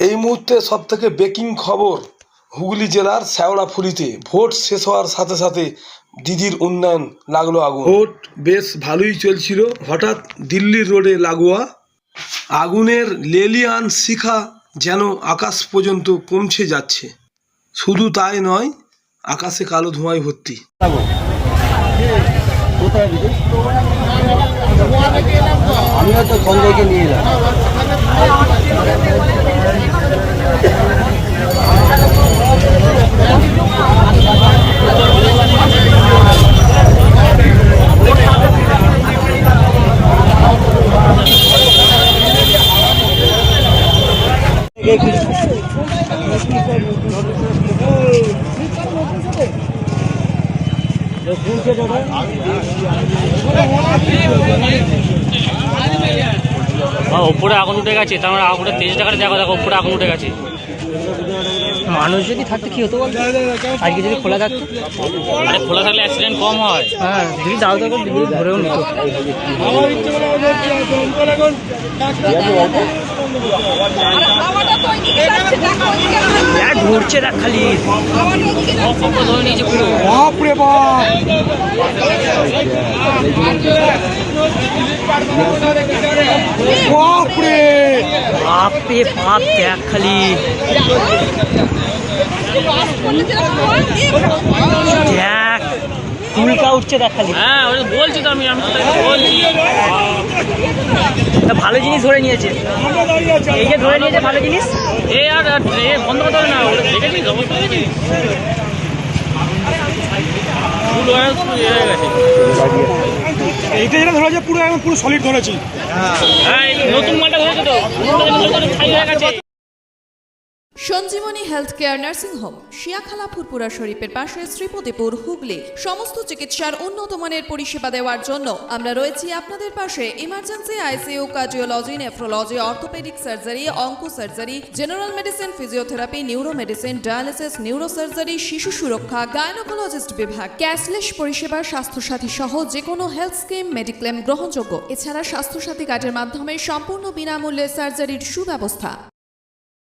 এই মুহূর্তে সবথেকে ব্রেকিং খবর হুগলি জেলার শেওড়াফুলিতে ভোট শেষ হওয়ার সাথে সাথে দিদির উন্নয়ন লাগলো আগুন। ভোট বেশ ভালোই চলছিল, হঠাৎ দিল্লির রোডে লাগোয়া আগুনের লেলিয়ান শিখা যেন আকাশ পর্যন্ত পৌঁছে যাচ্ছে। শুধু তাই নয়, আকাশে কালো ধোঁয়ায় ভর্তি। আমি হয়তো সঞ্জয়কে নিয়ে এলাম। উপরে আগুন উঠে গেছে, তার মানে আগুনের তেজ টাকাটা দেখো, দেখো উপরে আগুন উঠে গেছে। মানুষ যদি থাকতে কি হতো বলতো, আজকে যদি খোলা থাকতো, আরে খোলা থাকলে অ্যাক্সিডেন্ট কম হয়। হ্যাঁ যদি দাও দাও করে ধরেও নিত। ঘুরছে দেখ খালি, ধরে নিয়েছে পুরো। বাপরে বাপ, বাপরে বাপরে বাপ, দেখ খালি দেখ, ফুলকা উঠছে দেখ খালি। হ্যাঁ বলছি তো, আমি বলছি ভালো জিনিস ধরে নিয়েছে, এই যে ধরে নিয়েছে ভালো জিনিস। এ আর বন্ধ করতে হবে না, দেখেছি অবস্থা দেখেছি। এইটা যেটা ধরেছে পুরো একদম পুরো সলিড ধরেছি। হ্যাঁ নতুন মালটা ধরেছে তো, ছাই হয়ে গেছে। Sanjeevani health care nursing home, Shiakhala Furfura শরীফের পাশে, শ্রীপতিপুর, হুগলি। সমস্ত চিকিৎসার উন্নত মানের পরিষেবা দেওয়ার জন্য আমরা রয়েছি আপনাদের পাশে। Emergency, ICU, cardiology, nephrology, orthopaedic surgery, onco surgery, general medicine, physiotherapy, neuro medicine, dialysis, neuro surgery, শিশু সুরক্ষা, গাইনোকোলজিস্ট বিভাগ, ক্যাশলেস পরিষেবা, স্বাস্থ্যসাথী সহ যে কোনো হেলথ স্কিম, মেডিক্লেম গ্রহণযোগ্য। এছাড়া স্বাস্থ্যসাথী কার্ডের মাধ্যমে সম্পূর্ণ বিনামূল্যে সার্জারির সুব্যবস্থা।